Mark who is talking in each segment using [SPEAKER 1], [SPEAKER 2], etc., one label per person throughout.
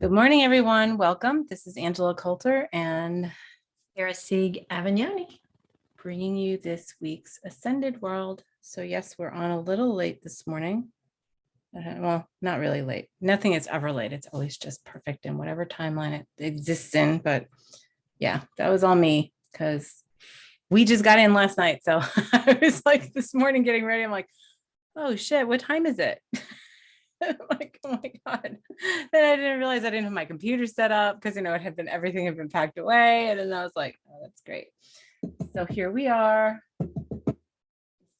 [SPEAKER 1] Good morning, everyone. Welcome. This is Angela Coulter and
[SPEAKER 2] Sarah Sieg Avignoni.
[SPEAKER 1] bringing you this week's Ascended World. So yes, we're on a little late this morning. Well, not really late. Nothing is ever late. It's always just perfect in whatever timeline it exists in. But yeah, that was all me because we just got in last night. So I was like this morning getting ready. I'm like, oh shit, what time is it? Like, oh my God. Then I didn't realize I didn't have my computer set up because, everything had been packed away. And then I was like, oh, that's great. So here we are,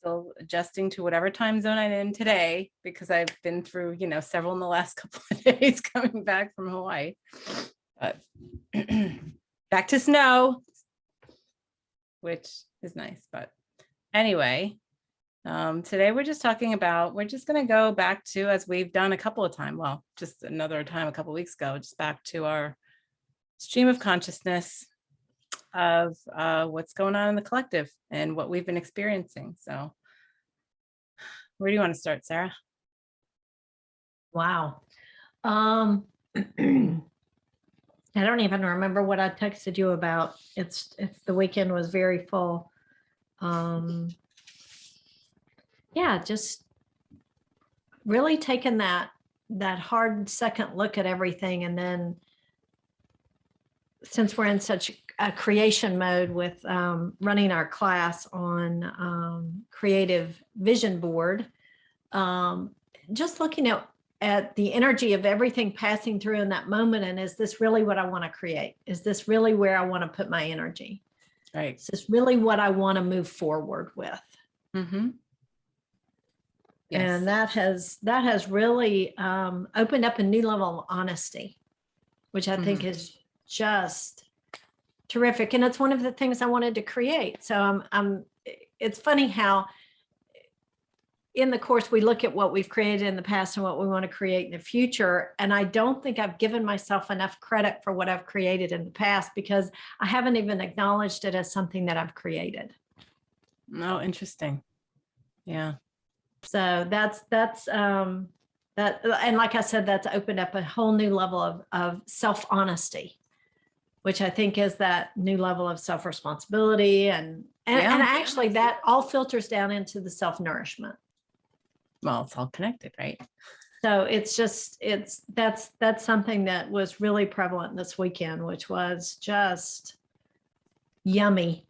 [SPEAKER 1] still adjusting to whatever time zone I'm in today because I've been through, several in the last couple of days coming back from Hawaii. But back to snow, which is nice. But anyway, today we're just going to go back to, as we've done a couple of times, well, just another time a couple of weeks ago, just back to our stream of consciousness of what's going on in the collective and what we've been experiencing. So where do you want to start, Sarah?
[SPEAKER 2] Wow. I don't even remember what I texted you about. It's the weekend was very full. Yeah, just really taking that hard second look at everything. And then since we're in such a creation mode with running our class on creative vision board, just looking at the energy of everything passing through in that moment. And is this really what I want to create? Is this really where I want to put my energy?
[SPEAKER 1] Right.
[SPEAKER 2] Is this really what I want to move forward with?
[SPEAKER 1] Mm-hmm.
[SPEAKER 2] Yes. And that has really opened up a new level of honesty, which I think is just terrific. And it's one of the things I wanted to create. So it's funny how in the course, we look at what we've created in the past and what we want to create in the future. And I don't think I've given myself enough credit for what I've created in the past because I haven't even acknowledged it as something that I've created.
[SPEAKER 1] Oh, interesting. Yeah.
[SPEAKER 2] So that's that. And like I said, that's opened up a whole new level of self-honesty, which I think is that new level of self-responsibility. And actually that all filters down into the self-nourishment.
[SPEAKER 1] Well, it's all connected, right?
[SPEAKER 2] So it's just, that's something that was really prevalent this weekend, which was just yummy.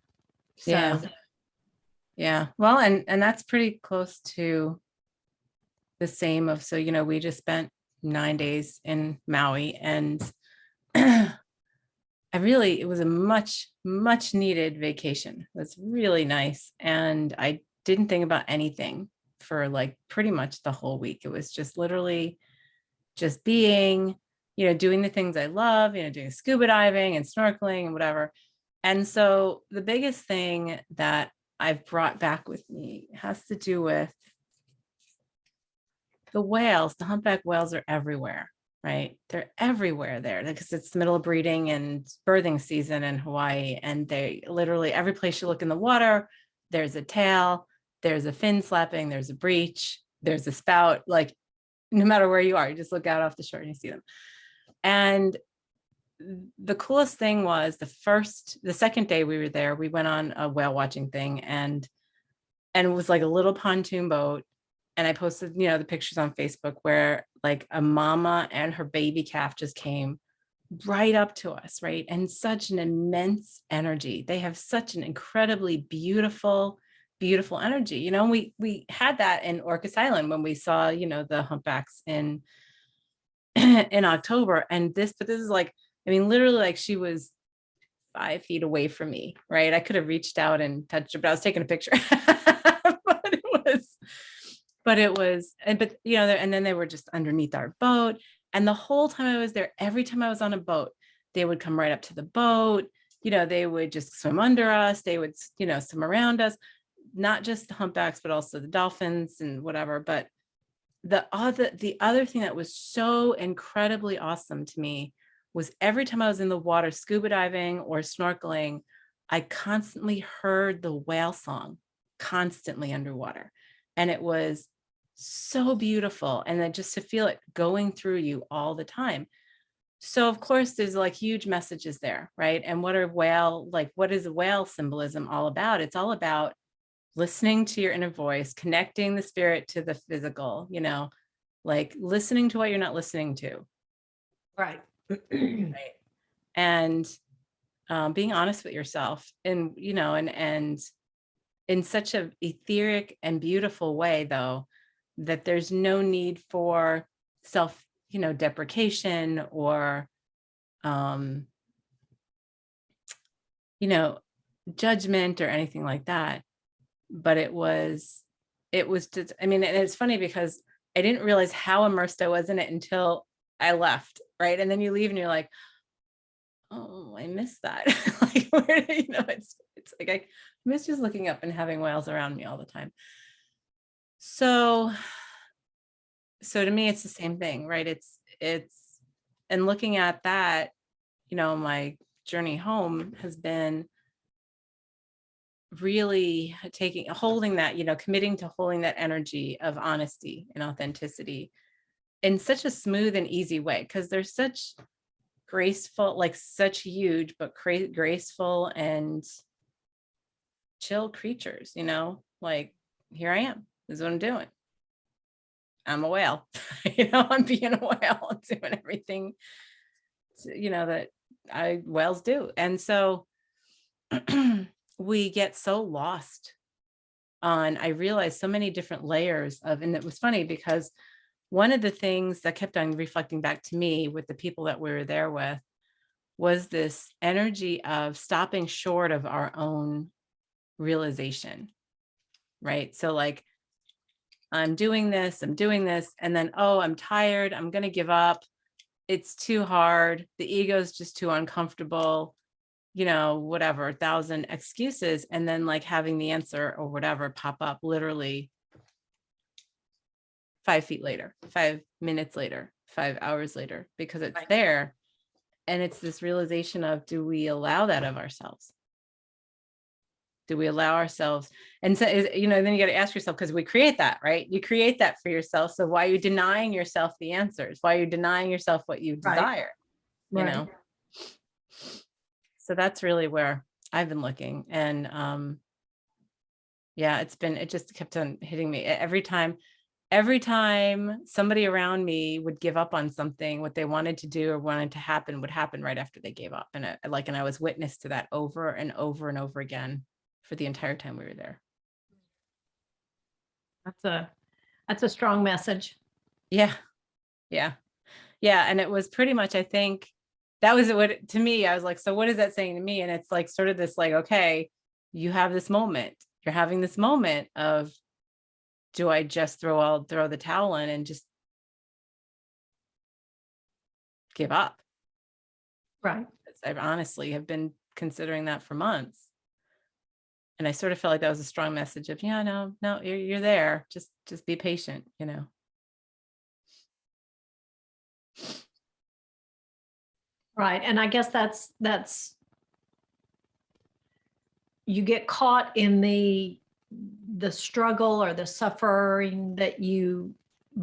[SPEAKER 2] So.
[SPEAKER 1] Yeah. Yeah. Well, and that's pretty close to the same of, so, we just spent 9 days in Maui and it was a much, much needed vacation. It was really nice. And I didn't think about anything for like pretty much the whole week. It was just literally just being, doing the things I love, doing scuba diving and snorkeling and whatever. And so the biggest thing that I've brought back with me has to do with the whales. The humpback whales are everywhere, right? They're everywhere there because it's the middle of breeding and birthing season in Hawaii. And they literally, every place you look in the water, there's a tail, there's a fin flapping, there's a breach, there's a spout. Like no matter where you are, you just look out off the shore and you see them. And the coolest thing was the second day we were there, we went on a whale watching thing and it was like a little pontoon boat. And I posted, the pictures on Facebook where like a mama and her baby calf just came right up to us, right? And such an immense energy. They have such an incredibly beautiful, beautiful energy. We had that in Orcas Island when we saw, the humpbacks in October. And this is like, literally like she was 5 feet away from me, right? I could have reached out and touched her, but I was taking a picture. And then they were just underneath our boat. And the whole time I was there, every time I was on a boat, they would come right up to the boat. They would just swim under us. They would, swim around us, not just the humpbacks, but also the dolphins and whatever. But the other thing that was so incredibly awesome to me was every time I was in the water, scuba diving or snorkeling, I constantly heard the whale song constantly underwater. And it was so beautiful. And then just to feel it going through you all the time. So of course there's like huge messages there, right? And what is whale symbolism all about? It's all about listening to your inner voice, connecting the spirit to the physical, like listening to what you're not listening to.
[SPEAKER 2] Right.
[SPEAKER 1] Right. And being honest with yourself, and and in such an etheric and beautiful way, though, that there's no need for self, deprecation or, judgment or anything like that. But it was just, and it's funny because I didn't realize how immersed I was in it until I left. Right. And then you leave and you're like, oh, I missed that. Like, where, it's like I miss just looking up and having whales around me all the time. So to me, it's the same thing, right? And looking at that, my journey home has been really holding that, committing to holding that energy of honesty and authenticity in such a smooth and easy way, because there's such graceful, like such huge, but graceful and chill creatures, like, here I am, this is what I'm doing. I'm a whale, I'm being a whale, I'm doing everything, that whales do. And so we get so lost on, I realized so many different layers of, and it was funny because one of the things that kept on reflecting back to me with the people that we were there with was this energy of stopping short of our own realization, right? So like, I'm doing this, and then, oh, I'm tired, I'm going to give up. It's too hard. The ego is just too uncomfortable, whatever, 1,000 excuses. And then like having the answer or whatever pop up literally 5 feet later, 5 minutes later, 5 hours later, because it's there. And it's this realization of, do we allow that of ourselves? Do we allow ourselves? And so, then you got to ask yourself, because we create that, right? You create that for yourself. So why are you denying yourself the answers? Why are you denying yourself what you desire?
[SPEAKER 2] Right.
[SPEAKER 1] So that's really where I've been looking. And yeah, it just kept on hitting me every time somebody around me would give up on something, what they wanted to do or wanted to happen would happen right after they gave up. And I was witness to that over and over and over again for the entire time we were there.
[SPEAKER 2] That's a strong message.
[SPEAKER 1] Yeah. And it was pretty much, I think that was what, to me, I was like, so what is that saying to me? And it's like, sort of this, like, okay, you have this moment, you're having this moment of, do I just throw the towel in and just give up?
[SPEAKER 2] Right.
[SPEAKER 1] I honestly have been considering that for months. And I sort of felt like that was a strong message of, yeah, no, you're there. Just be patient,
[SPEAKER 2] Right. And I guess that's you get caught in the struggle or the suffering that you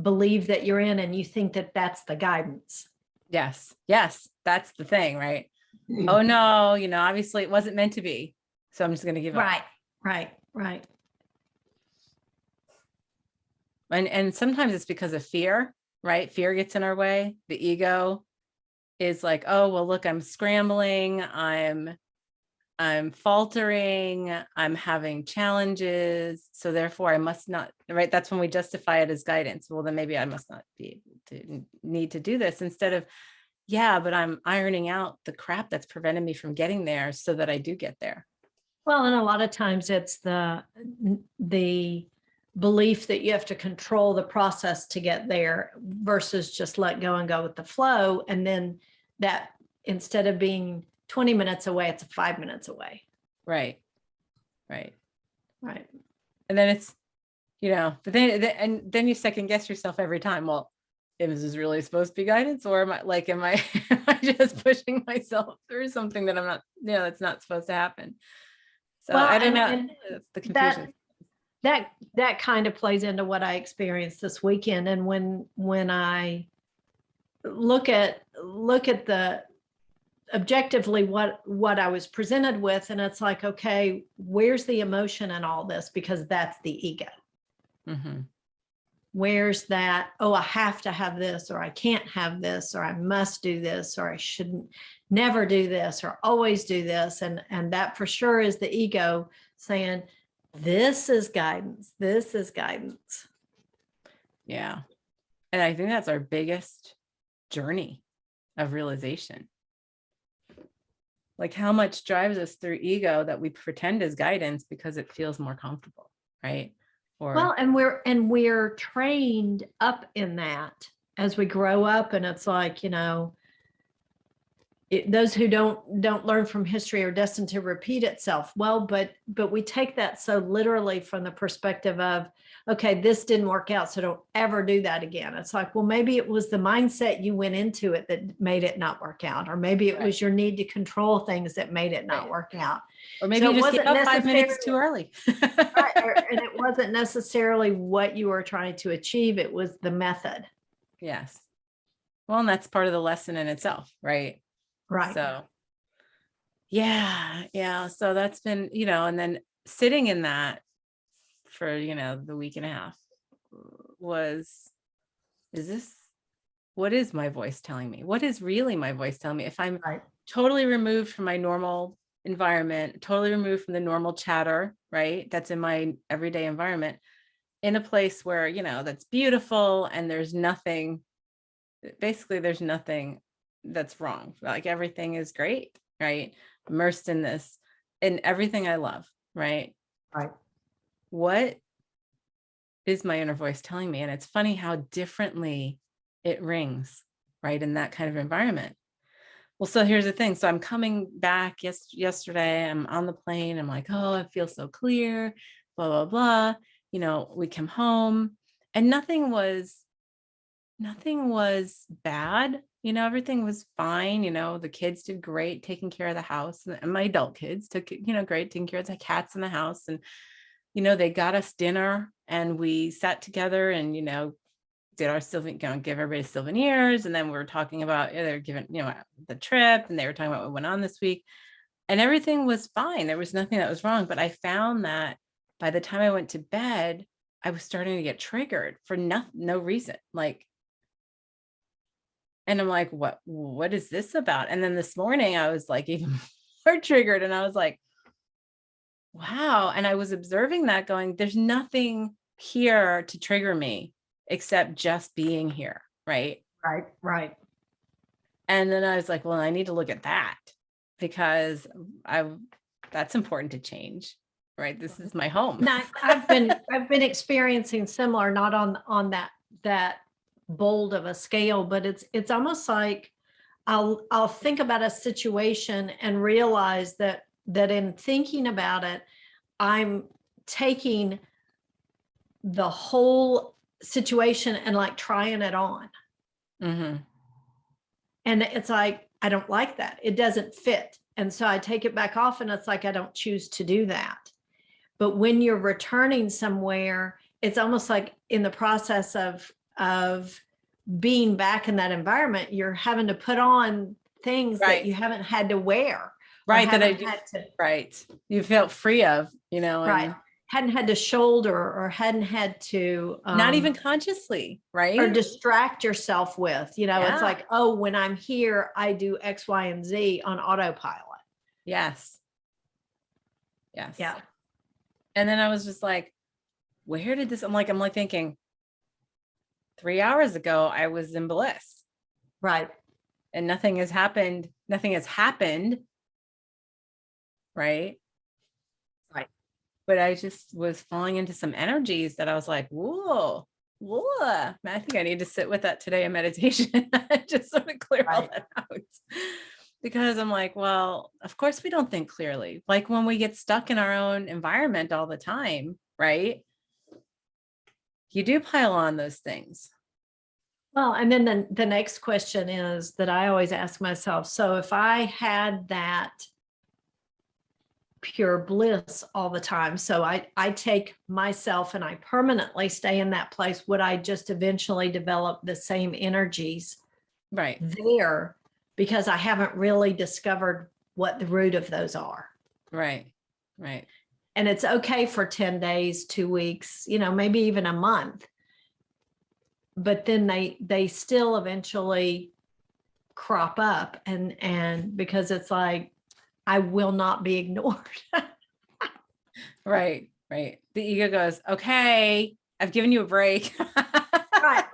[SPEAKER 2] believe that you're in, and you think that that's the guidance.
[SPEAKER 1] Yes. That's the thing, right? Oh no, obviously it wasn't meant to be. So I'm just going to give up.
[SPEAKER 2] Right.
[SPEAKER 1] And sometimes it's because of fear, right? Fear gets in our way. The ego is like, oh, well, look, I'm scrambling. I'm faltering. I'm having challenges. So therefore I must not, right? That's when we justify it as guidance. Well, then maybe I must not be to need to do this, instead of, yeah, but I'm ironing out the crap that's preventing me from getting there so that I do get there.
[SPEAKER 2] Well, and a lot of times it's the belief that you have to control the process to get there versus just let go and go with the flow. And then that, instead of being 20 minutes away, it's 5 minutes away.
[SPEAKER 1] Right.
[SPEAKER 2] And
[SPEAKER 1] then it's, but then you second guess yourself every time. Well, is this really supposed to be guidance, or am I just pushing myself through something that I'm not, that's not supposed to happen? So well, I don't know. That's the confusion.
[SPEAKER 2] That kind of plays into what I experienced this weekend. And when I look at the objectively what I was presented with, and it's like, okay, where's the emotion in all this? Because that's the ego.
[SPEAKER 1] Mm-hmm.
[SPEAKER 2] Where's that, oh, I have to have this, or I can't have this, or I must do this, or I shouldn't never do this, or always do this. And that for sure is the ego saying, this is guidance. This is guidance.
[SPEAKER 1] Yeah. And I think that's our biggest journey of realization. Like how much drives us through ego that we pretend is guidance because it feels more comfortable, right?
[SPEAKER 2] Well, and we're trained up in that as we grow up, and it's like, those who don't learn from history are destined to repeat itself. Well, but we take that so literally from the perspective of, okay, this didn't work out, so don't ever do that again. It's like, well, maybe it was the mindset you went into it that made it not work out, or maybe it was your need to control things that made it not work out.
[SPEAKER 1] Or maybe you just get up 5 minutes too early.
[SPEAKER 2] And it wasn't necessarily what you were trying to achieve. It was the method.
[SPEAKER 1] Yes. Well, and that's part of the lesson in itself, right?
[SPEAKER 2] Right.
[SPEAKER 1] So, yeah. So that's been, and then sitting in that for, the week and a half what is my voice telling me? What is really my voice telling me? If I'm totally removed from my normal environment, totally removed from the normal chatter, right? That's in my everyday environment, in a place where, that's beautiful and there's nothing that's wrong. Like everything is great, right? Immersed in this, in everything I love, right?
[SPEAKER 2] Right.
[SPEAKER 1] What is my inner voice telling me? And it's funny how differently it rings, right? In that kind of environment. Well, so here's the thing. So I'm coming back yesterday, I'm on the plane. I'm like, oh, it feels so clear, blah, blah, blah. We come home and nothing was bad. Everything was fine. The kids did great taking care of the house, and my adult kids took, great taking care of the cats in the house. And, they got us dinner and we sat together and, did our give everybody souvenirs. And then we were talking about, they're giving, the trip, and they were talking about what went on this week, and everything was fine. There was nothing that was wrong. But I found that by the time I went to bed, I was starting to get triggered for no reason. And I'm like, what is this about? And then this morning I was like even more triggered, and I was like, wow. And I was observing that going, there's nothing here to trigger me except just being here. Right.
[SPEAKER 2] Right.
[SPEAKER 1] And then I was like, well, I need to look at that because that's important to change. Right. This is my home.
[SPEAKER 2] Now, I've been experiencing similar, not on that bold of a scale, but it's almost like I'll think about a situation and realize that in thinking about it, I'm taking the whole situation and like trying it on.
[SPEAKER 1] Mm-hmm.
[SPEAKER 2] And it's like, I don't like that. It doesn't fit. And so I take it back off, and it's like, I don't choose to do that. But when you're returning somewhere, it's almost like in the process of being back in that environment, you're having to put on things that you haven't had to wear.
[SPEAKER 1] Right. Right. You felt free of,
[SPEAKER 2] right. Hadn't had to shoulder, or hadn't had to
[SPEAKER 1] not even consciously, right?
[SPEAKER 2] Or distract yourself with, It's like, oh, when I'm here, I do X, Y, and Z on autopilot.
[SPEAKER 1] Yes.
[SPEAKER 2] Yeah.
[SPEAKER 1] And then I was just like, where did this? I'm like thinking 3 hours ago, I was in bliss.
[SPEAKER 2] Right.
[SPEAKER 1] And nothing has happened. Right.
[SPEAKER 2] Right.
[SPEAKER 1] But I just was falling into some energies that I was like, whoa. I think I need to sit with that today in meditation. Just sort of clear all that out. Because I'm like, well, of course we don't think clearly. Like when we get stuck in our own environment all the time, right? You do pile on those things.
[SPEAKER 2] Well, and then the next question is that I always ask myself, so if I had that pure bliss all the time, so I take myself and I permanently stay in that place, would I just eventually develop the same energies
[SPEAKER 1] Right.
[SPEAKER 2] there because I haven't really discovered what the root of those are.
[SPEAKER 1] Right. Right.
[SPEAKER 2] And it's okay for 10 days, 2 weeks, maybe even a month. But then they still eventually crop up and because it's like, I will not be ignored.
[SPEAKER 1] Right. Right. The ego goes, okay, I've given you a break.
[SPEAKER 2] Right.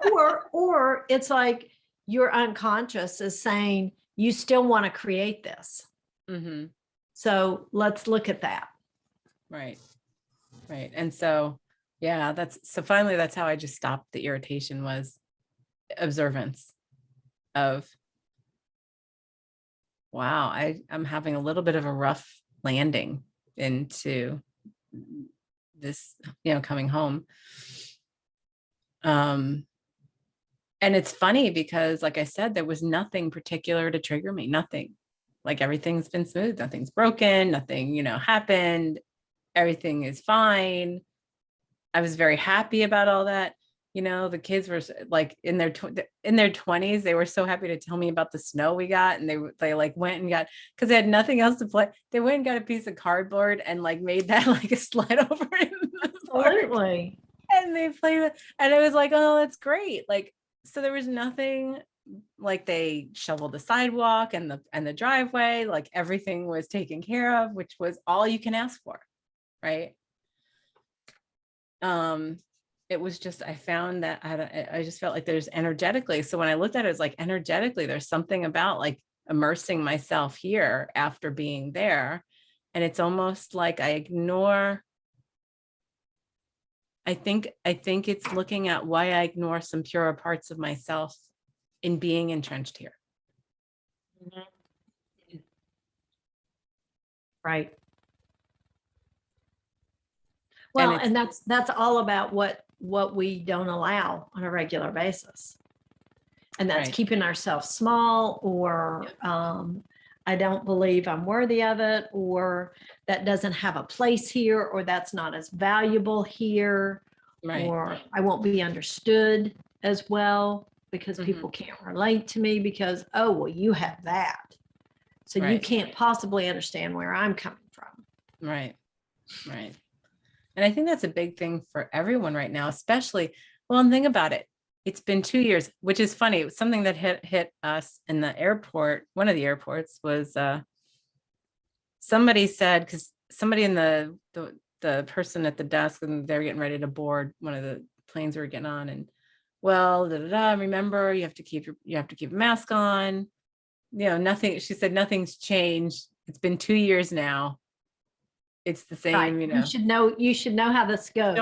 [SPEAKER 2] Or it's like your unconscious is saying, you still want to create this.
[SPEAKER 1] Mm-hmm.
[SPEAKER 2] So let's look at that.
[SPEAKER 1] Right. Right. And so, yeah, finally, that's how I just stopped the irritation, was observance of, wow, I'm having a little bit of a rough landing into this, coming home. And it's funny because, like I said, there was nothing particular to trigger me, nothing. Like, everything's been smooth, nothing's broken, nothing, happened. Everything is fine. I was very happy about all that. The kids were like in their 20s. They were so happy to tell me about the snow we got, and they like went and got, because they had nothing else to play. They went and got a piece of cardboard and like made that like a sled over in the
[SPEAKER 2] Absolutely.
[SPEAKER 1] park. And they played it, and it was like, oh, that's great. Like, so there was nothing. Like, they shoveled the sidewalk and the driveway. Like, everything was taken care of, which was all you can ask for, right? It was just, I found that I just felt like there's energetically. So when I looked at it, it's like, energetically, there's something about like immersing myself here after being there. And it's almost like I ignore. I think it's looking at why I ignore some purer parts of myself in being entrenched here.
[SPEAKER 2] Right. Well, and that's all about what we don't allow on a regular basis. And that's
[SPEAKER 1] right.
[SPEAKER 2] keeping ourselves small, or I don't believe I'm worthy of it, or that doesn't have a place here, or that's not as valuable here,
[SPEAKER 1] Right.
[SPEAKER 2] or I won't be understood as well because people can't relate to me because, oh, well, you have that. So you can't possibly understand where I'm coming from.
[SPEAKER 1] Right. Right. And I think that's a big thing for everyone right now, especially, well, and think about it. It's been 2 years, which is funny. It was something that hit us in the airport. One of the airports was somebody said, because somebody in the person at the desk, and they're getting ready to board one of the planes we were getting on, and well, remember, you have to keep a mask on. Nothing. She said nothing's changed. It's been 2 years now. It's the same,
[SPEAKER 2] Right. You should know how this goes.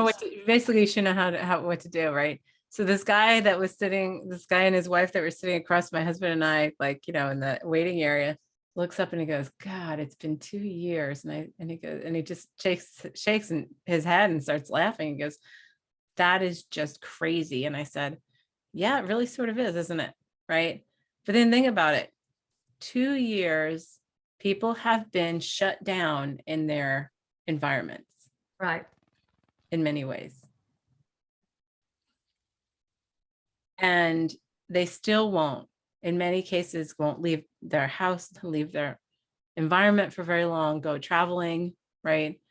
[SPEAKER 1] Basically, you should know what to do, right? So this guy and his wife that were sitting across my husband and I, like, in the waiting area, looks up and he goes, God, it's been 2 years. And he goes, and he just shakes in his head and starts laughing. He goes, that is just crazy. And I said, yeah, it really sort of is, isn't it? Right. But then think about it. 2 years, people have been shut down in their environments.
[SPEAKER 2] Right.
[SPEAKER 1] In many ways. And they still won't, in many cases, won't leave their house, leave their environment for very long, go traveling, right?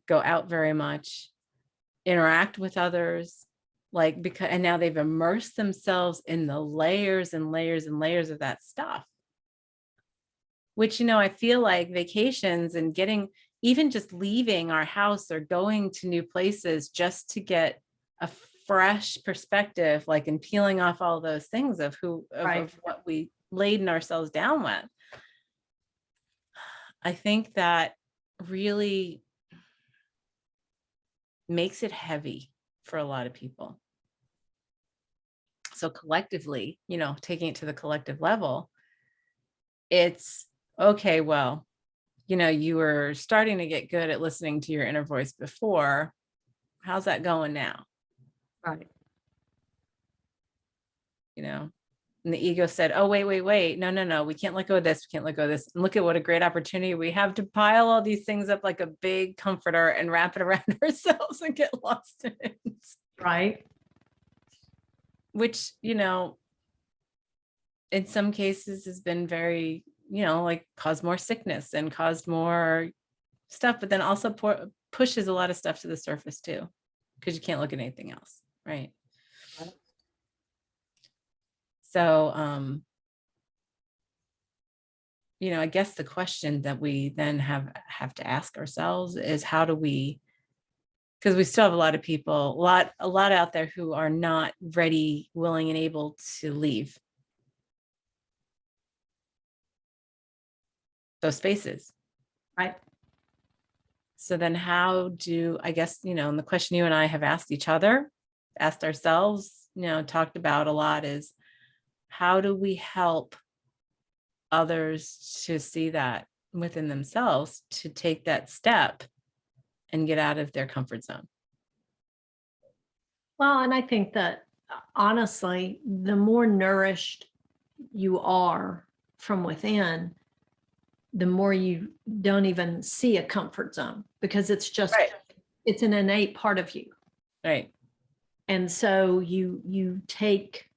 [SPEAKER 1] Go out very much, interact with others, and now they've immersed themselves in the layers and layers and layers of that stuff. Which, I feel like vacations and even just leaving our house or going to new places just to get a fresh perspective, like, and peeling off all those things of what we laden ourselves down with. I think that really makes it heavy for a lot of people. So collectively, taking it to the collective level, it's okay, well, you were starting to get good at listening to your inner voice before. How's that going now?
[SPEAKER 2] Right.
[SPEAKER 1] And the ego said, oh, wait. No. We can't let go of this. We can't let go of this. And look at what a great opportunity we have to pile all these things up like a big comforter and wrap it around ourselves and get lost in it.
[SPEAKER 2] Right.
[SPEAKER 1] Which, in some cases has been very, like caused more sickness and caused more stuff, but then also pushes a lot of stuff to the surface too, because you can't look at anything else. Right. So, I guess the question that we then have to ask ourselves is, how do we, because we still have a lot of people, a lot out there who are not ready, willing, and able to leave those spaces.
[SPEAKER 2] Right.
[SPEAKER 1] So then how do, I guess, and the question you and I have asked each other, asked ourselves, talked about a lot, is how do we help others to see that within themselves, to take that step and get out of their comfort zone?
[SPEAKER 2] Well, and I think that honestly, the more nourished you are from within, the more you don't even see a comfort zone, because it's just,
[SPEAKER 1] Right.
[SPEAKER 2] it's an innate part of you.
[SPEAKER 1] Right.
[SPEAKER 2] And so you take,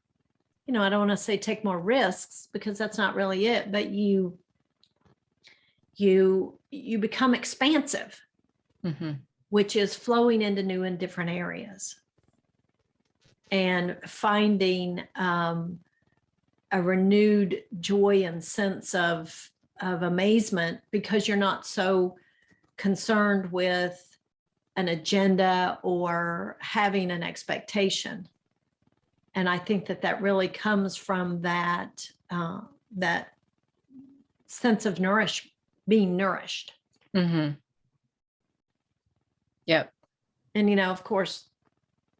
[SPEAKER 2] I don't want to say take more risks, because that's not really it, but you become expansive,
[SPEAKER 1] Mm-hmm.
[SPEAKER 2] which is flowing into new and different areas and finding a renewed joy and sense of amazement, because you're not so concerned with an agenda or having an expectation. And I think that really comes from that that sense of being nourished.
[SPEAKER 1] Mm-hmm. Yep.
[SPEAKER 2] And of course,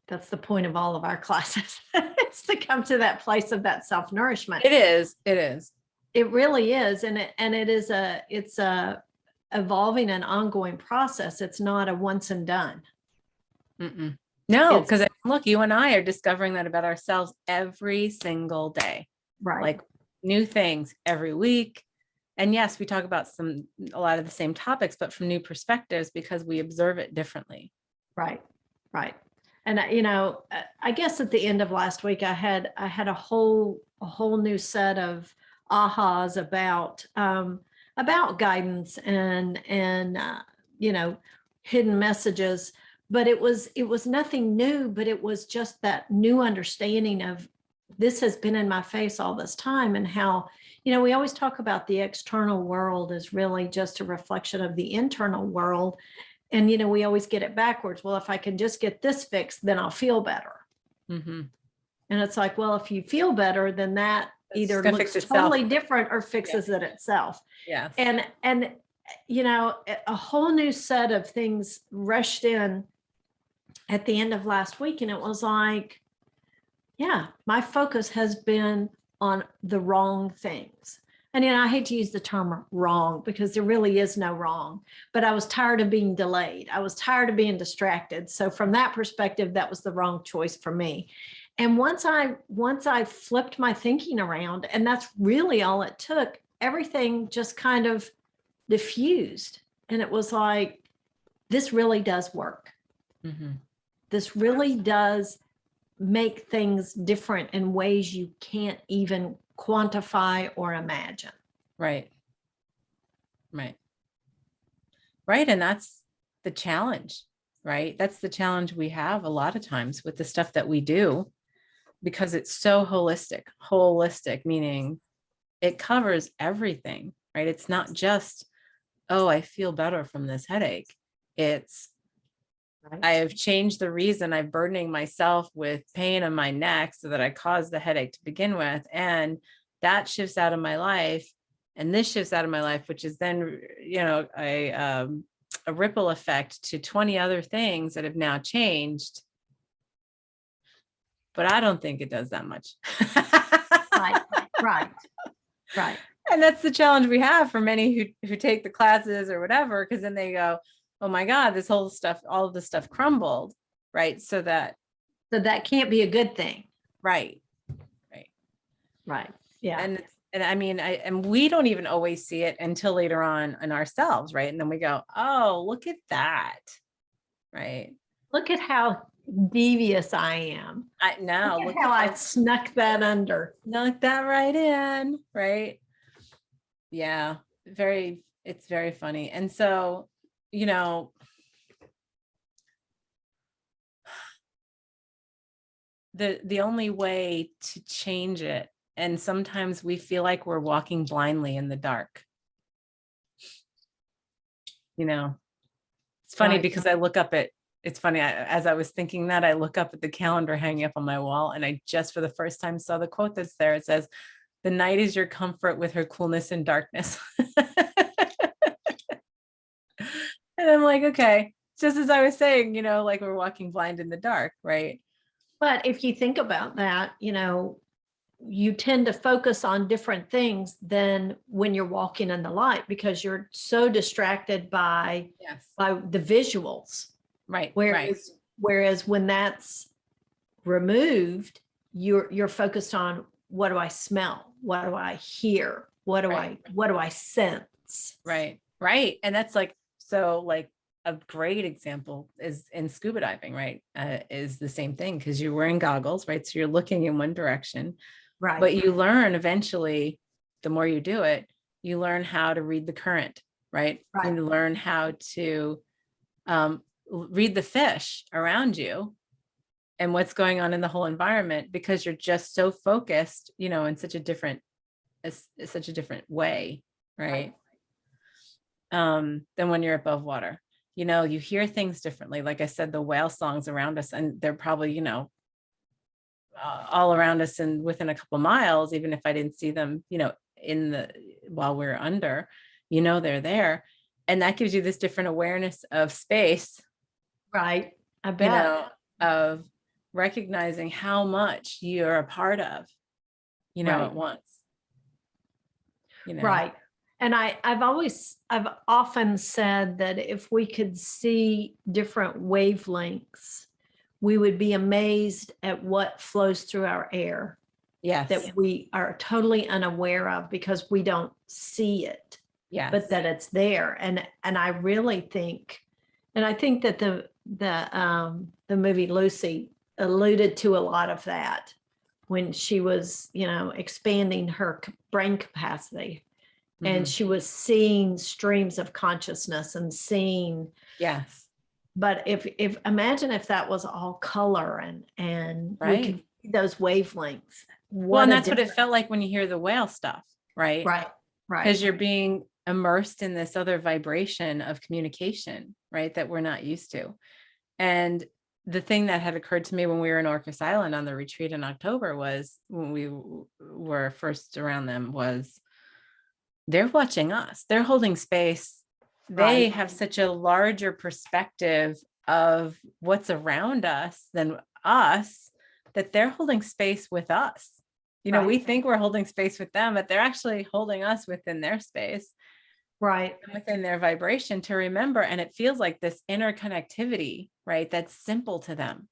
[SPEAKER 2] that's the point of all of our classes, is to come to that place of that self-nourishment.
[SPEAKER 1] It is. It is.
[SPEAKER 2] It really is. And it's a evolving and ongoing process. It's not a once and done.
[SPEAKER 1] Mm-mm. No, because look, you and I are discovering that about ourselves every single day.
[SPEAKER 2] Right.
[SPEAKER 1] Like new things every week. And yes, we talk about a lot of the same topics, but from new perspectives, because we observe it differently.
[SPEAKER 2] Right. Right. And I guess at the end of last week, I had a whole new set of ahas about guidance and hidden messages. But it was nothing new, but it was just that new understanding of, this has been in my face all this time, and how, we always talk about the external world as really just a reflection of the internal world. And, we always get it backwards. Well, if I can just get this fixed, then I'll feel better.
[SPEAKER 1] Mm-hmm.
[SPEAKER 2] And it's like, well, if you feel better, then that either looks
[SPEAKER 1] itself.
[SPEAKER 2] Totally different or fixes it itself.
[SPEAKER 1] Yes.
[SPEAKER 2] And, a whole new set of things rushed in at the end of last week. And it was like, yeah, my focus has been on the wrong things. And I hate to use the term wrong, because there really is no wrong, but I was tired of being delayed. I was tired of being distracted. So from that perspective, that was the wrong choice for me. And once I flipped my thinking around, and that's really all it took, everything just kind of diffused. And it was like, this really does work.
[SPEAKER 1] Mm-hmm.
[SPEAKER 2] This really does make things different in ways you can't even quantify or imagine.
[SPEAKER 1] Right. And that's the challenge, right? That's the challenge we have a lot of times with the stuff that we do, because it's so holistic, meaning it covers everything, right? It's not just, oh, I feel better from this headache. It's, right. I have changed the reason I'm burdening myself with pain in my neck so that I caused the headache to begin with. And that shifts out of my life. And this shifts out of my life, which is then, a ripple effect to 20 other things that have now changed. But I don't think it does that much.
[SPEAKER 2] Right.
[SPEAKER 1] And that's the challenge we have for many who take the classes or whatever, because then they go, oh my God, this whole stuff, all of this stuff crumbled, right? So that
[SPEAKER 2] can't be a good thing.
[SPEAKER 1] Right.
[SPEAKER 2] Yeah.
[SPEAKER 1] And I mean, and we don't even always see it until later on in ourselves, right? And then we go, oh, look at that, right?
[SPEAKER 2] Look at how devious I am.
[SPEAKER 1] I now
[SPEAKER 2] Look at how I snuck that under.
[SPEAKER 1] Snuck that right in, right? Yeah, it's very funny. And so, the only way to change it, and sometimes we feel like we're walking blindly in the dark. It's funny because it's funny, as I was thinking that, I look up at the calendar hanging up on my wall, and I just for the first time saw the quote that's there. It says, "The night is your comfort with her coolness and darkness." And I'm like, okay, just as I was saying, like we're walking blind in the dark, right?
[SPEAKER 2] But if you think about that, you tend to focus on different things than when you're walking in the light, because you're so distracted by the visuals.
[SPEAKER 1] Right.
[SPEAKER 2] Whereas when that's removed, you're focused on, what do I smell? What do I hear? What do I sense?
[SPEAKER 1] Right. And that's so a great example is in scuba diving, right? Is the same thing, because you're wearing goggles, right? So you're looking in one direction,
[SPEAKER 2] right?
[SPEAKER 1] But you learn eventually, the more you do it, you learn how to read the current, right? You learn how to read the fish around you and what's going on in the whole environment, because you're just so focused, in such a different way, right? Than when you're above water. You hear things differently. Like I said, the whale songs around us, and they're probably, all around us and within a couple miles, even if I didn't see them, while we're under, they're there. And that gives you this different awareness of space.
[SPEAKER 2] Right. I bet.
[SPEAKER 1] Of recognizing how much you're a part of, at once.
[SPEAKER 2] Right. And I've often said that if we could see different wavelengths, we would be amazed at what flows through our air.
[SPEAKER 1] Yes.
[SPEAKER 2] That we are totally unaware of because we don't see it.
[SPEAKER 1] Yes.
[SPEAKER 2] But that it's there. And I really think, and I think that the movie Lucy alluded to a lot of that when she was, expanding her brain capacity. And she was seeing streams of consciousness and seeing.
[SPEAKER 1] Yes.
[SPEAKER 2] But if imagine if that was all color and we could see those wavelengths.
[SPEAKER 1] Well, and that's what it felt like when you hear the whale stuff, right?
[SPEAKER 2] Right.
[SPEAKER 1] Because you're being immersed in this other vibration of communication, right? That we're not used to. And the thing that had occurred to me when we were in Orcas Island on the retreat in October was, when we were first around them, was they're watching us. They're holding space. They have such a larger perspective of what's around us than us, that they're holding space with us. We think we're holding space with them, but they're actually holding us within their space.
[SPEAKER 2] Right.
[SPEAKER 1] Within their vibration, to remember. And it feels like this interconnectivity, right? That's simple to them.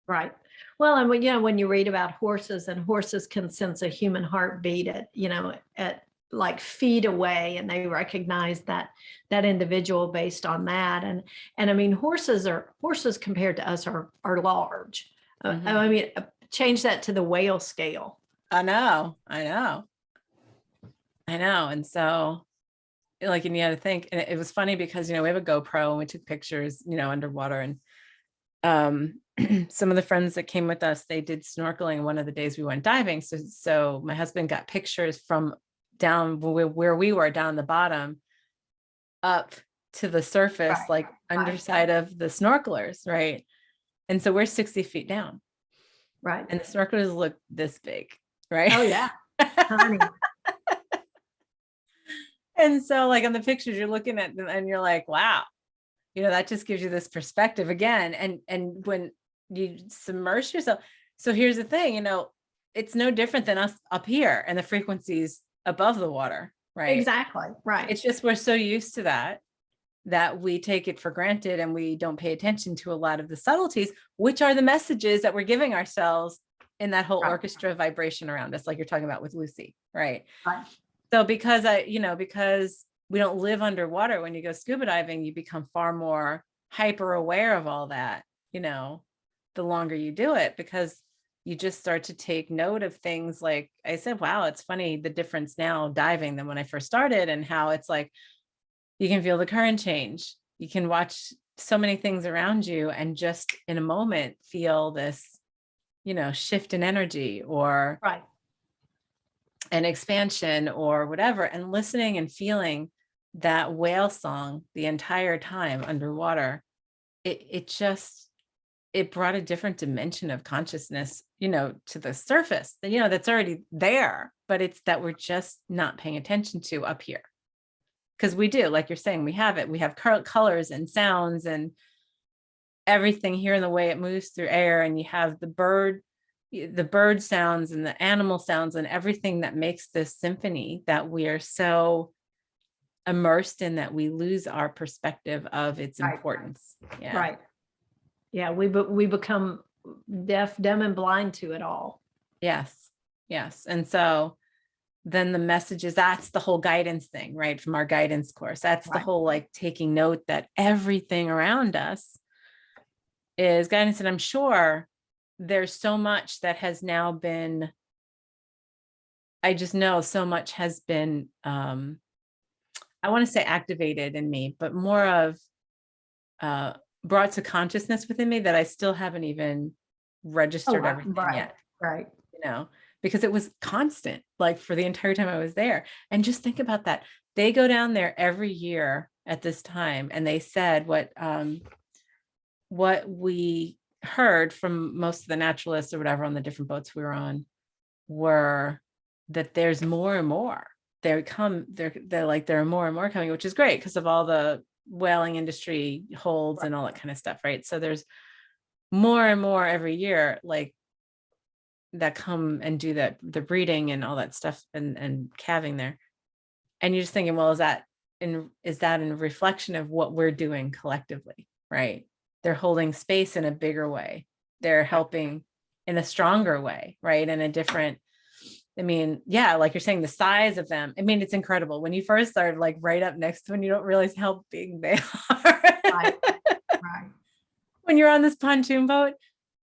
[SPEAKER 2] Right. Well, and when you read about horses, and horses can sense a human heartbeat at like feet away, and they recognize that individual based on that. And I mean, horses compared to us are large. I mean, change that to the whale scale.
[SPEAKER 1] I know. And so, and you had to think, and it was funny because, we have a GoPro and we took pictures, underwater, and some of the friends that came with us, they did snorkeling one of the days we went diving. So my husband got pictures from down where we were, down the bottom, up to the surface, underside of the snorkelers, right? And so we're 60 feet down.
[SPEAKER 2] Right.
[SPEAKER 1] And the snorkelers look this big, right?
[SPEAKER 2] Oh yeah. Tiny.
[SPEAKER 1] And so on the pictures, you're looking at them and you're like, wow, that just gives you this perspective again. And when you submerge yourself. So here's the thing, it's no different than us up here and the frequencies above the water, right?
[SPEAKER 2] Exactly. Right.
[SPEAKER 1] It's just, we're so used to that we take it for granted, and we don't pay attention to a lot of the subtleties, which are the messages that we're giving ourselves in that whole orchestra vibration around us, like you're talking about with Lucy, right?
[SPEAKER 2] Right.
[SPEAKER 1] So because because we don't live underwater, when you go scuba diving, you become far more hyper aware of all that, the longer you do it, because you just start to take note of things. Like I said, wow, it's funny the difference now diving than when I first started, and how it's like you can feel the current change. You can watch so many things around you and just in a moment feel this, shift in energy or
[SPEAKER 2] Right.
[SPEAKER 1] an expansion or whatever, and listening and feeling that whale song the entire time underwater. It brought a different dimension of consciousness, to the surface, that's already there, but it's that we're just not paying attention to up here. Because we do, like you're saying, we have colors and sounds and everything here in the way it moves through air. And you have the bird sounds and the animal sounds and everything that makes this symphony that we are so immersed in that we lose our perspective of its importance. Yeah.
[SPEAKER 2] Right. Yeah. We become deaf, dumb, and blind to it all.
[SPEAKER 1] Yes. Yes. And so then the messages, that's the whole guidance thing, right? From our guidance course. That's the whole, like, taking note that everything around us is guidance. And I'm sure there's so much that has now been, I just know so much has been, I want to say activated in me, but more of brought to consciousness within me that I still haven't even registered everything yet.
[SPEAKER 2] Right.
[SPEAKER 1] Because it was constant, like for the entire time I was there. And just think about that. They go down there every year at this time. And they said what we heard from most of the naturalists or whatever on the different boats we were on were that there's more and more. They're like, there are more and more coming, which is great because of all the whaling industry holds and all that kind of stuff, right? So there's more and more every year, like, that come and do the breeding and all that stuff and calving there. And you're just thinking, well, is that in reflection of what we're doing collectively, right? They're holding space in a bigger way. They're helping in a stronger way, right? In a different, yeah, like you're saying, the size of them. It's incredible. When you first started, like, right up next to them, you don't realize how big they are.
[SPEAKER 2] Right.
[SPEAKER 1] When you're on this pontoon boat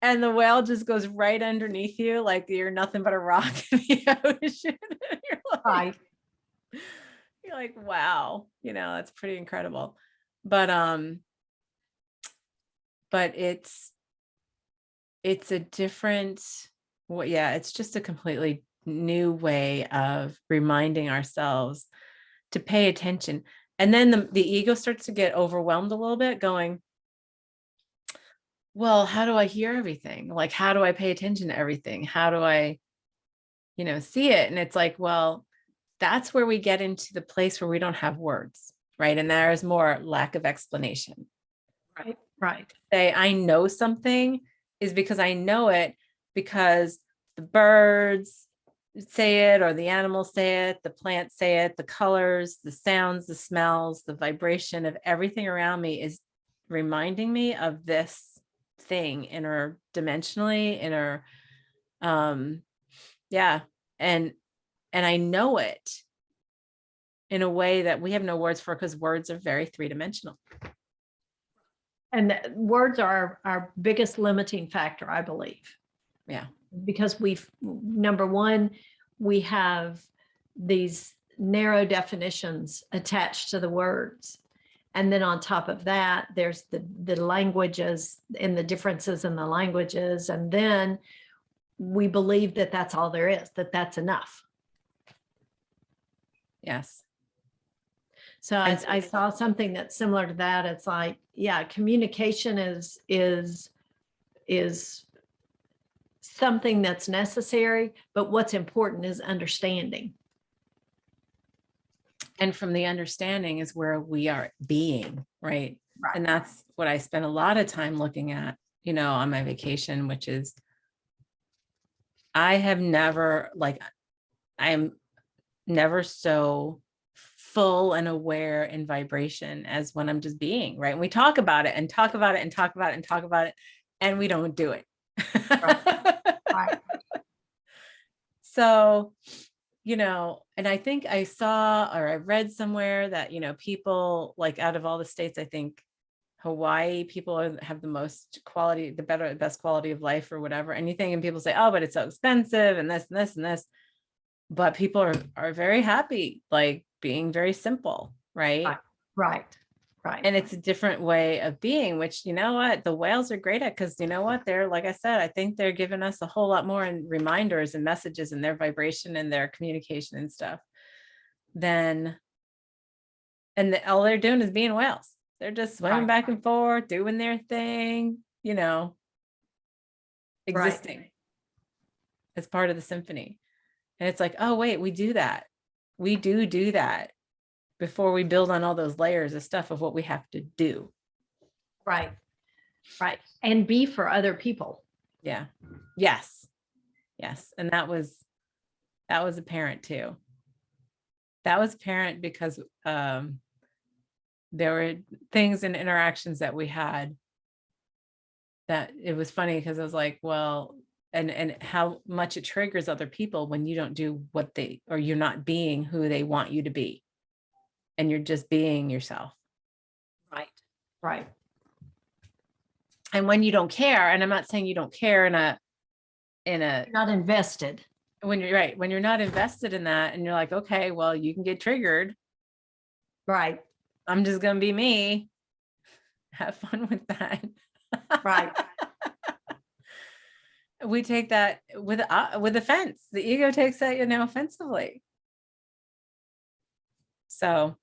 [SPEAKER 1] and the whale just goes right underneath you, like you're nothing but a rock in the ocean. You're like, wow, that's pretty incredible. But it's a different, it's just a completely new way of reminding ourselves to pay attention. And then the ego starts to get overwhelmed a little bit, going, well, how do I hear everything? Like, how do I pay attention to everything? How do I, see it? And it's like, well, that's where we get into the place where we don't have words, right? And there is more lack of explanation.
[SPEAKER 2] Right.
[SPEAKER 1] Say, I know something is because I know it because the birds say it, or the animals say it, the plants say it, the colors, the sounds, the smells, the vibration of everything around me is reminding me of this thing interdimensionally, and I know it in a way that we have no words for, because words are very three-dimensional.
[SPEAKER 2] And words are our biggest limiting factor, I believe.
[SPEAKER 1] Yeah.
[SPEAKER 2] Because number one, we have these narrow definitions attached to the words. And then on top of that, there's the languages and the differences in the languages. And then we believe that that's all there is, that's enough.
[SPEAKER 1] Yes.
[SPEAKER 2] So I saw something that's similar to that. It's like, yeah, communication is something that's necessary, but what's important is understanding.
[SPEAKER 1] And from the understanding is where we are being, right? And that's what I spent a lot of time looking at, on my vacation, which is I'm never so full and aware in vibration as when I'm just being, right? And we talk about it and talk about it and talk about it and talk about it, and we don't do it.
[SPEAKER 2] Right.
[SPEAKER 1] So, and I think I saw, or I read somewhere that, people, like, out of all the states, I think Hawaii people have the most quality, the best quality of life or whatever, anything. And people say, oh, but it's so expensive and this and this and this. But people are very happy, like being very simple, right?
[SPEAKER 2] Right.
[SPEAKER 1] And it's a different way of being, which, you know what, the whales are great at, because you know what, they're, like I said, I think they're giving us a whole lot more in reminders and messages and their vibration and their communication and stuff than, all they're doing is being whales. They're just swimming back and forth, doing their thing, existing as part of the symphony. And it's like, oh, wait, we do that. We do that before we build on all those layers of stuff of what we have to do.
[SPEAKER 2] Right. And be for other people.
[SPEAKER 1] Yeah. Yes. And that was apparent too. That was apparent because there were things and interactions that we had that it was funny, because I was like, well, and how much it triggers other people when you don't do what they, or you're not being who they want you to be, and you're just being yourself.
[SPEAKER 2] Right.
[SPEAKER 1] And when you don't care, and I'm not saying you don't care you're
[SPEAKER 2] not invested.
[SPEAKER 1] When you're not invested in that, and you're like, okay, well, you can get triggered.
[SPEAKER 2] Right.
[SPEAKER 1] I'm just going to be me. Have fun with that.
[SPEAKER 2] Right.
[SPEAKER 1] We take that with offense. The ego takes that, offensively. So,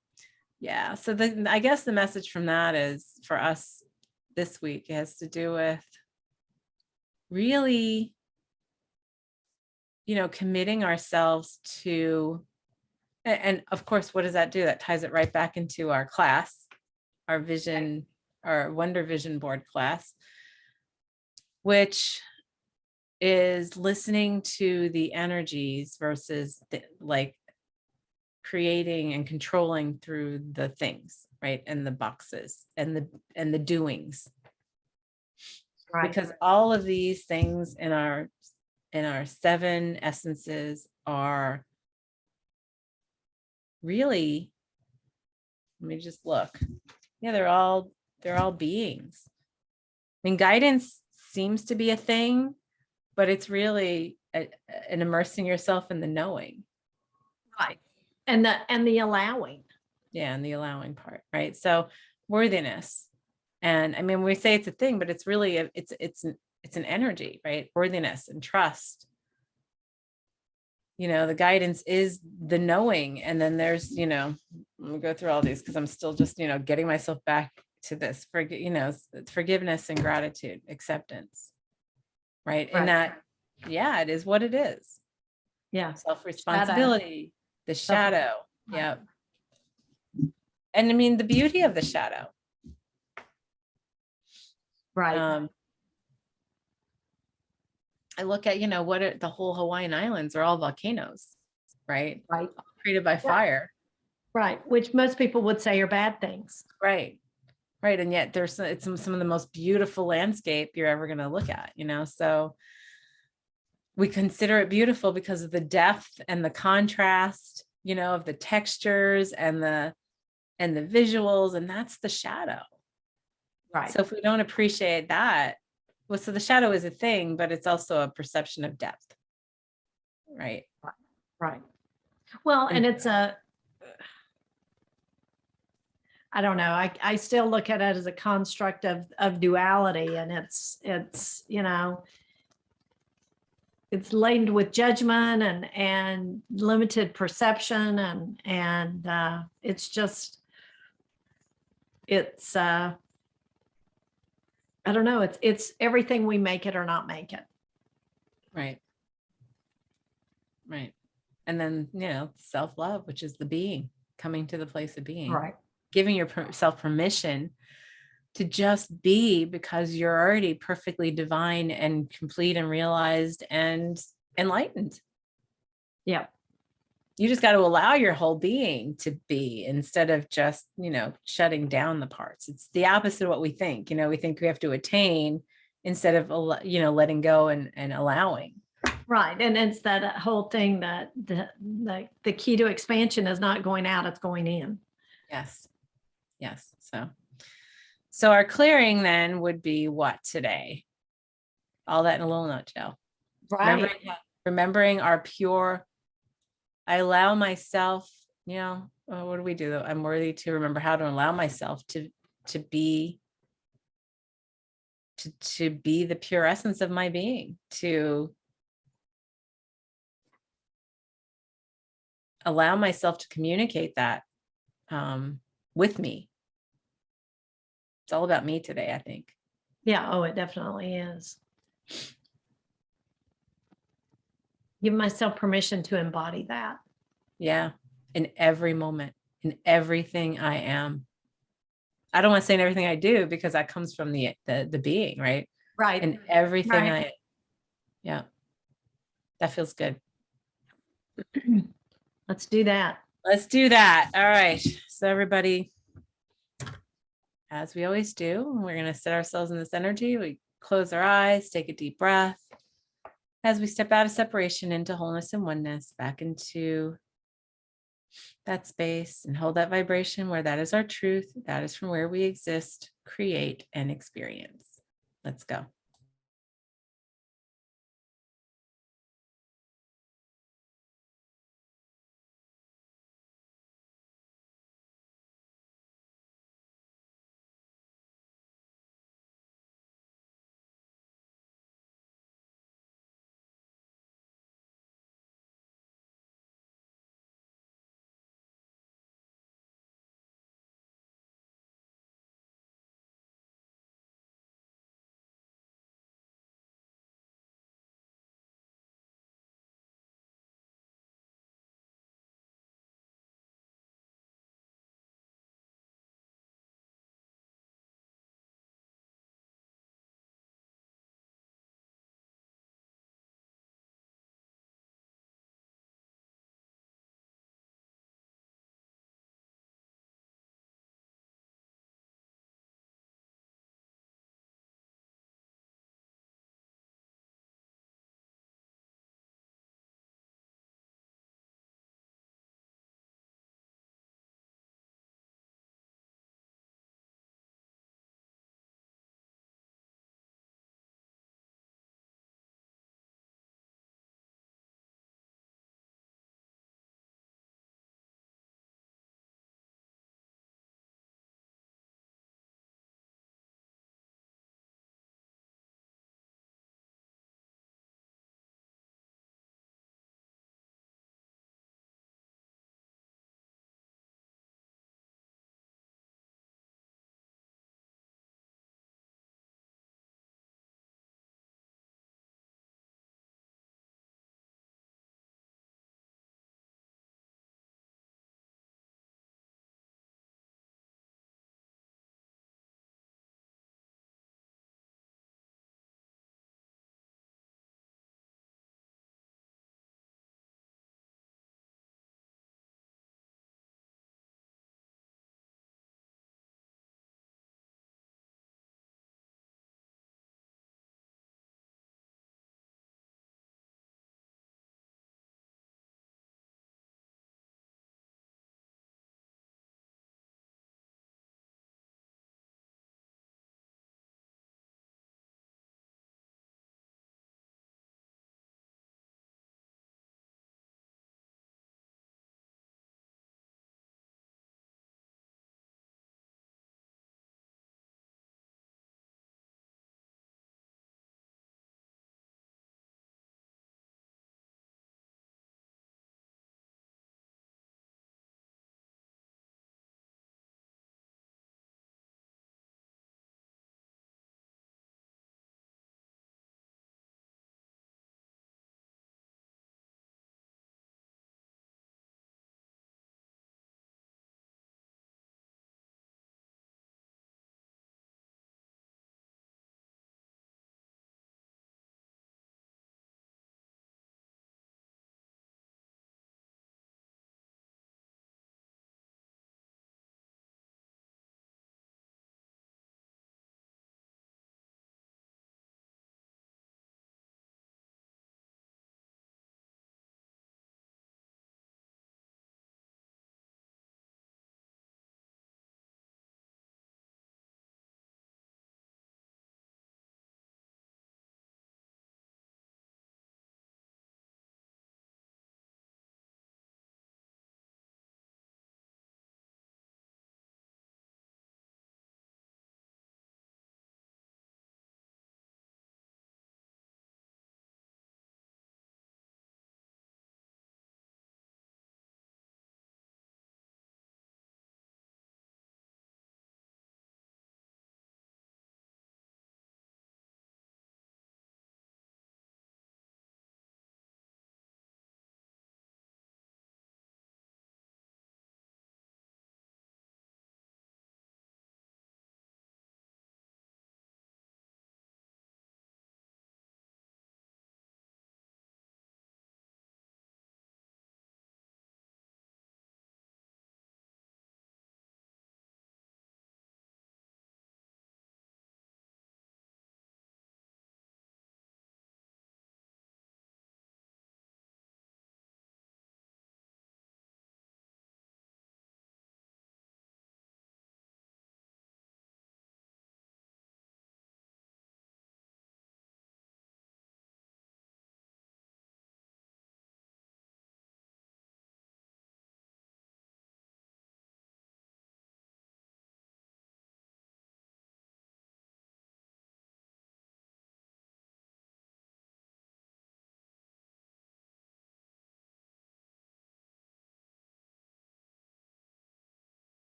[SPEAKER 1] yeah. So I guess the message from that is for us this week has to do with really, committing ourselves to, and of course, what does that do? That ties it right back into our class, our vision, our Wonder Vision Board class, which is listening to the energies versus creating and controlling through the things, right? And the boxes and the doings. Right. Because all of these things in our 7 essences are really, let me just look. Yeah, they're all beings. I mean, guidance seems to be a thing, but it's really an immersing yourself in the knowing.
[SPEAKER 2] Right. And the allowing.
[SPEAKER 1] Yeah, and the allowing part, right? So worthiness. And I mean, we say it's a thing, but it's really it's an energy, right? Worthiness and trust. The guidance is the knowing. And then there's, let me go through all these because I'm still just, getting myself back to this, forgiveness and gratitude, acceptance, right? And that, yeah, it is what it is.
[SPEAKER 2] Yeah.
[SPEAKER 1] Self-responsibility, the shadow. Yeah. And I mean, the beauty of the shadow.
[SPEAKER 2] Right.
[SPEAKER 1] I look at, what are the whole Hawaiian Islands are all volcanoes, right?
[SPEAKER 2] Right.
[SPEAKER 1] Created by fire.
[SPEAKER 2] Right. Which most people would say are bad things.
[SPEAKER 1] Right. Right. And yet it's some of the most beautiful landscape you're ever going to look at, so we consider it beautiful because of the depth and the contrast, of the textures and the visuals, and that's the shadow. Right. So if we don't appreciate that, well, so the shadow is a thing, but it's also a perception of depth. Right.
[SPEAKER 2] Right. Well, and it's I don't know. I still look at it as a construct of duality, and it's it's laden with judgment and limited perception, and it's just, it's I don't know. It's everything we make it or not make it.
[SPEAKER 1] Right. Right. And then, self-love, which is the being, coming to the place of being.
[SPEAKER 2] Right.
[SPEAKER 1] Giving yourself permission to just be, because you're already perfectly divine and complete and realized and enlightened.
[SPEAKER 2] Yeah.
[SPEAKER 1] You just got to allow your whole being to be, instead of just, shutting down the parts. It's the opposite of what we think. We think we have to attain instead of, letting go and allowing.
[SPEAKER 2] Right. And it's that whole thing that the key to expansion is not going out, it's going in.
[SPEAKER 1] Yes. So our clearing then would be what today? All that in a little nutshell.
[SPEAKER 2] Right.
[SPEAKER 1] Remembering our pure, I allow myself, what do we do? I'm worthy to remember how to allow myself to be the pure essence of my being, to allow myself to communicate that with me. It's all about me today, I think.
[SPEAKER 2] Yeah. Oh, it definitely is. Give myself permission to embody that.
[SPEAKER 1] Yeah. In every moment, in everything I am. I don't want to say in everything I do, because that comes from the being, right?
[SPEAKER 2] Right.
[SPEAKER 1] And everything
[SPEAKER 2] Right.
[SPEAKER 1] yeah, that feels good.
[SPEAKER 2] Let's do that.
[SPEAKER 1] Let's do that. All right. So everybody, as we always do, we're going to set ourselves in this energy. We close our eyes, take a deep breath. As we step out of separation into wholeness and oneness, back into that space, and hold that vibration where that is our truth. That is from where we exist, create, and experience. Let's go.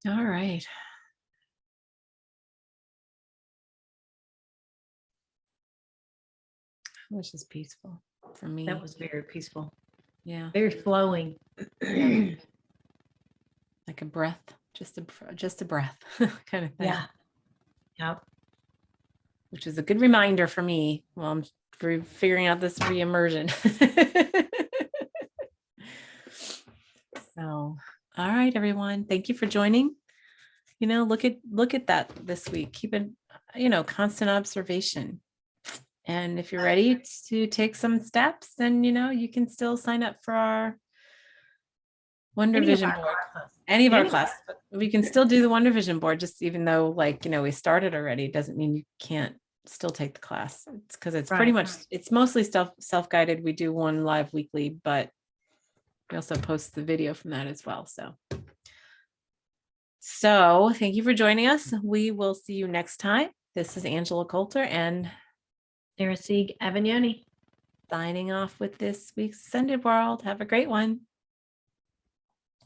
[SPEAKER 1] All right. Which is peaceful for me.
[SPEAKER 2] That was very peaceful.
[SPEAKER 1] Yeah.
[SPEAKER 2] Very flowing.
[SPEAKER 1] Yeah. Like a breath, just a breath kind of thing.
[SPEAKER 2] Yeah. Yep.
[SPEAKER 1] Which is a good reminder for me while I'm figuring out this re-immersion. So, all right, everyone. Thank you for joining. Look at that this week. Keep it, constant observation. And if you're ready to take some steps, then, you can still sign up for our Wonder Vision board. Any of our classes. But we can still do the Wonder Vision board, just even though we started already, doesn't mean you can't still take the class. It's because it's pretty much, it's mostly self-guided. We do one live weekly, but we also post the video from that as well. So thank you for joining us. We will see you next time. This is Angela Coulter and
[SPEAKER 2] Sarah Sieg Avignoni
[SPEAKER 1] signing off with this week's Ascended World. Have a great one.